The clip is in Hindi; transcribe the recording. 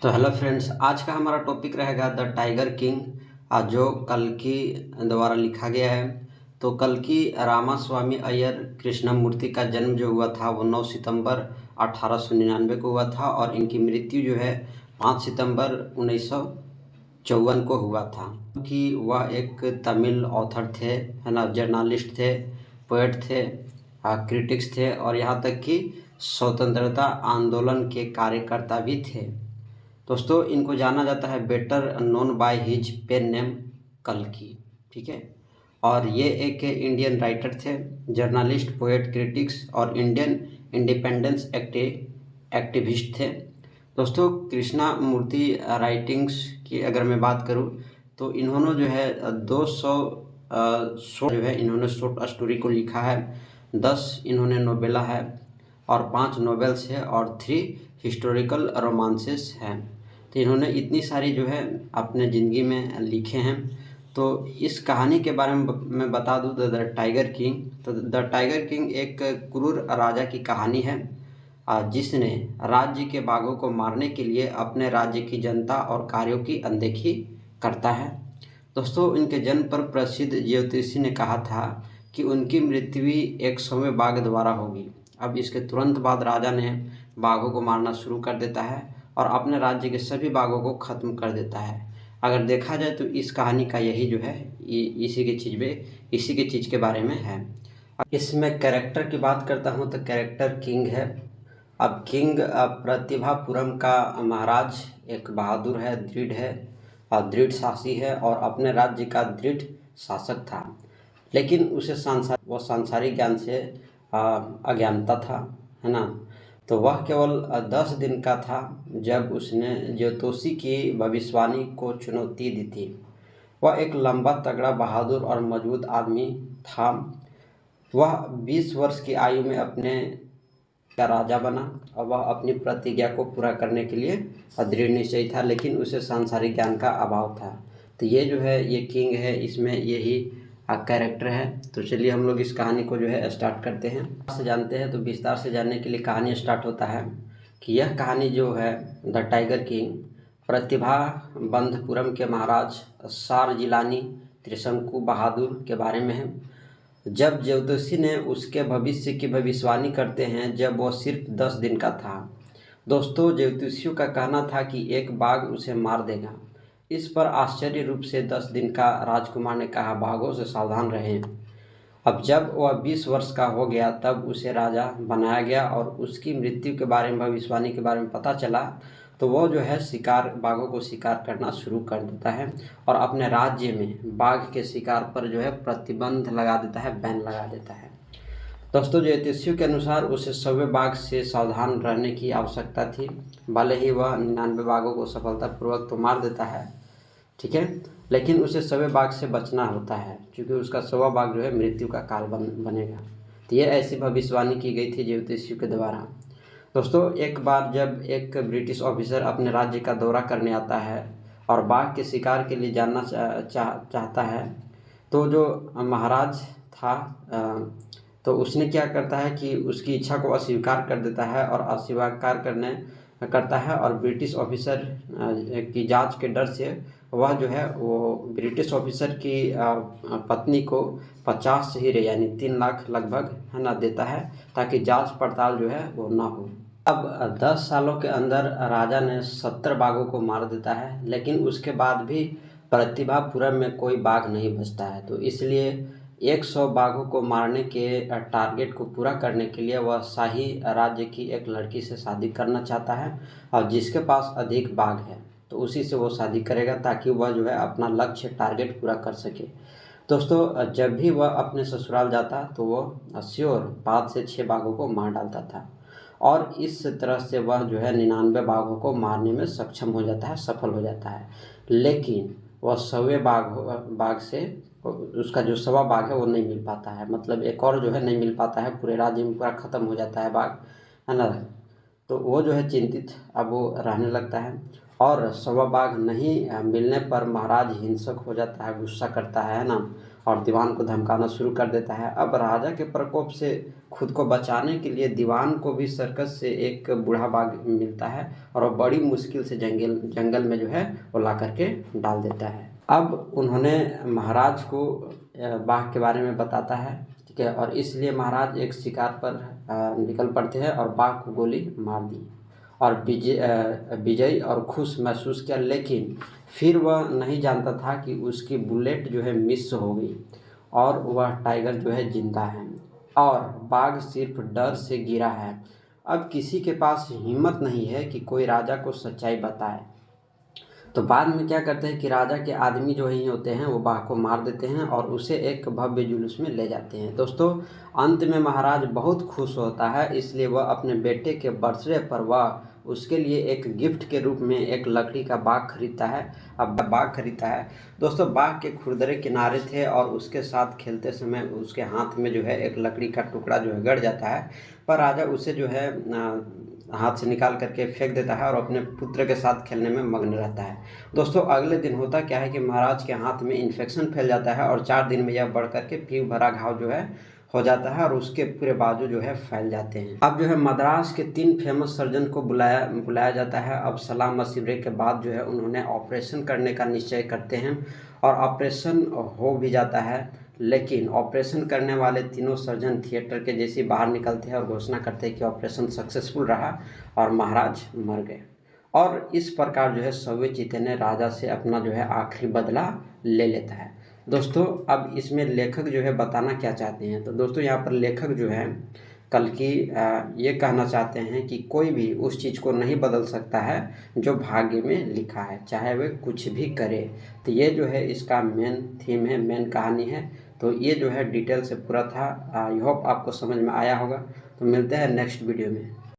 तो हेलो फ्रेंड्स, आज का हमारा टॉपिक रहेगा द टाइगर किंग, जो कल्कि द्वारा लिखा गया है। तो कल्कि रामास्वामी अय्यर कृष्णमूर्ति का जन्म जो हुआ था वो 9 सितंबर 1899 को हुआ था और इनकी मृत्यु जो है 5 सितंबर 1954 को हुआ था। कि वह एक तमिल ऑथर थे, है ना, जर्नलिस्ट थे, पोएट थे, क्रिटिक्स थे और यहाँ तक कि स्वतंत्रता आंदोलन के कार्यकर्ता भी थे। दोस्तों, इनको जाना जाता है better known by his pen name कल्कि। ठीक है। और ये एक इंडियन राइटर थे, जर्नलिस्ट, पोएट, क्रिटिक्स और इंडियन इंडिपेंडेंस एक्टिविस्ट थे। दोस्तों, कृष्णा मूर्ति राइटिंग्स की अगर मैं बात करूं तो इन्होंने जो है 200 शॉर्ट जो है इन्होंने शॉर्ट स्टोरी को लिखा है, 10 इन्होंने नोवेला है और 5 नॉवेल्स है और 3 हिस्टोरिकल रोमांसेस हैं। तो इन्होंने इतनी सारी जो है अपने ज़िंदगी में लिखे हैं। तो इस कहानी के बारे में मैं बता दूं, द टाइगर किंग। तो द टाइगर किंग एक क्रूर राजा की कहानी है, जिसने राज्य के बाघों को मारने के लिए अपने राज्य की जनता और कार्यों की अनदेखी करता है। दोस्तों, इनके जन्म पर प्रसिद्ध ज्योतिषी ने कहा था कि उनकी मृत्यु 100वें बाघ द्वारा होगी। अब इसके तुरंत बाद राजा ने बाघों को मारना शुरू कर देता है और अपने राज्य के सभी बाघों को ख़त्म कर देता है। अगर देखा जाए तो इस कहानी का यही जो है इसी की चीज़ के बारे में है। इसमें कैरेक्टर की बात करता हूँ तो कैरेक्टर किंग है। अब किंग प्रतिभापुरम का महाराज एक बहादुर है, दृढ़ है और दृढ़ साहसी है और अपने राज्य का दृढ़ शासक था। लेकिन उसे सांसारिक ज्ञान से अज्ञानता था, है ना। तो वह केवल 10 दिन का था जब उसने ज्योतिषी की भविष्यवाणी को चुनौती दी थी। वह एक लंबा, तगड़ा, बहादुर और मजबूत आदमी था। वह 20 वर्ष की आयु में अपने का राजा बना और वह अपनी प्रतिज्ञा को पूरा करने के लिए दृढ़ निश्चयी था, लेकिन उसे सांसारिक ज्ञान का अभाव था। तो ये जो है ये किंग है, इसमें यही कैरेक्टर है। तो चलिए हम लोग इस कहानी को जो है स्टार्ट करते हैं, से जानते हैं। तो विस्तार से जानने के लिए कहानी स्टार्ट होता है कि यह कहानी जो है द टाइगर किंग प्रतिभाबंधपुरम के महाराज शारजिलानी त्रिशंकु बहादुर के बारे में है। जब ज्योतिषी ने उसके भविष्य की भविष्यवाणी करते हैं जब वह सिर्फ 10 दिन का था। दोस्तों, ज्योतिषियों का कहना था कि एक बाघ उसे मार देगा। इस पर आश्चर्य रूप से 10 दिन का राजकुमार ने कहा, बाघों से सावधान रहें। अब जब वह 20 वर्ष का हो गया तब उसे राजा बनाया गया और उसकी मृत्यु के बारे में, भविष्यवाणी के बारे में पता चला तो वह जो है बाघों को शिकार करना शुरू कर देता है और अपने राज्य में बाघ के शिकार पर जो है प्रतिबंध लगा देता है, बैन लगा देता है। दोस्तों, ज्योतिषियों के अनुसार उसे 100वें बाघ से सावधान रहने की आवश्यकता थी। भले ही वह 99 बाघों को सफलतापूर्वक तो मार देता है, ठीक है, लेकिन उसे 100वें बाघ से बचना होता है क्योंकि उसका 100वां बाघ जो है मृत्यु का काल बनेगा। तो ये ऐसी भविष्यवाणी की गई थी ज्योतिषियों के द्वारा। दोस्तों, एक बार जब एक ब्रिटिश ऑफिसर अपने राज्य का दौरा करने आता है और बाघ के शिकार के लिए जानना चाहता है, तो जो महाराज था तो उसने क्या करता है कि उसकी इच्छा को अस्वीकार कर देता है और करता है और ब्रिटिश ऑफिसर की जांच के डर से वह जो है वो ब्रिटिश ऑफिसर की पत्नी को 50 हीरे यानी 3 लाख लगभग, है ना, देता है ताकि जांच पड़ताल जो है वो ना हो। अब 10 सालों के अंदर राजा ने 70 बाघों को मार देता है, लेकिन उसके बाद भी प्रतिभापुरम में कोई बाघ नहीं बचता है। तो इसलिए 100 बाघों को मारने के टारगेट को पूरा करने के लिए वह शाही राज्य की एक लड़की से शादी करना चाहता है और जिसके पास अधिक बाघ है तो उसी से वो शादी करेगा ताकि वह जो है अपना लक्ष्य, टारगेट पूरा कर सके। दोस्तों, जब भी वह अपने ससुराल जाता तो वह श्योर 5 से 6 बाघों को मार डालता था और इस तरह से वह जो है 99 बाघों को मारने में सक्षम हो जाता है, सफल हो जाता है। लेकिन वह 100वें बाघ से उसका जो 100वां बाघ है वो नहीं मिल पाता है, मतलब एक और जो है नहीं मिल पाता है, पूरे राज्य में पूरा ख़त्म हो जाता है बाघ, है ना। तो वो जो है चिंतित अब वो रहने लगता है और 100वां बाघ नहीं मिलने पर महाराज हिंसक हो जाता है, गुस्सा करता है ना, और दीवान को धमकाना शुरू कर देता है। अब राजा के प्रकोप से खुद को बचाने के लिए दीवान को भी सर्कस से एक बूढ़ा बाघ मिलता है और वो बड़ी मुश्किल से जंगल में जो है वो ला करके डाल देता है। अब उन्होंने महाराज को बाघ के बारे में बताता है, ठीक है, और इसलिए महाराज एक शिकार पर निकल पड़ते हैं और बाघ को गोली मार दी और विजयी और खुश महसूस किया। लेकिन फिर वह नहीं जानता था कि उसकी बुलेट जो है मिस हो गई और वह टाइगर जो है जिंदा है और बाघ सिर्फ डर से गिरा है। अब किसी के पास हिम्मत नहीं है कि कोई राजा को सच्चाई बताए। तो बाद में क्या करते हैं कि राजा के आदमी जो ही होते हैं वो बाघ को मार देते हैं और उसे एक भव्य जुलूस में ले जाते हैं। दोस्तों, अंत में महाराज बहुत खुश होता है, इसलिए वह अपने बेटे के बर्थडे पर वह उसके लिए एक गिफ्ट के रूप में एक लकड़ी का बाघ खरीदता है। अब बाघ खरीदता है दोस्तों, बाघ के खुरदरे किनारे थे और उसके साथ खेलते समय उसके हाथ में जो है एक लकड़ी का टुकड़ा जो है गड़ जाता है, पर राजा उसे जो है हाथ से निकाल करके फेंक देता है और अपने पुत्र के साथ खेलने में मग्न रहता है। दोस्तों, अगले दिन होता क्या है कि महाराज के हाथ में इन्फेक्शन फैल जाता है और 4 दिन में यह बढ़ करके पीप भरा घाव जो है हो जाता है और उसके पूरे बाजू जो है फैल जाते हैं। अब जो है मद्रास के 3 फेमस सर्जन को बुलाया जाता है। अब सलाह मशवरे के बाद जो है उन्होंने ऑपरेशन करने का निश्चय करते हैं और ऑपरेशन हो भी जाता है। लेकिन ऑपरेशन करने वाले तीनों सर्जन थिएटर के जैसे बाहर निकलते हैं और घोषणा करते हैं कि ऑपरेशन सक्सेसफुल रहा और महाराज मर गए। और इस प्रकार जो है सव्य चीते ने राजा से अपना जो है आखिरी बदला ले लेता है। दोस्तों, अब इसमें लेखक जो है बताना क्या चाहते हैं, तो दोस्तों यहाँ पर लेखक जो है कल्कि ये कहना चाहते हैं कि कोई भी उस चीज़ को नहीं बदल सकता है जो भाग्य में लिखा है, चाहे वह कुछ भी करे। तो ये जो है इसका मेन थीम है, मेन कहानी है। तो ये जो है डिटेल से पूरा था। आई होप आपको समझ में आया होगा। तो मिलते हैं नेक्स्ट वीडियो में।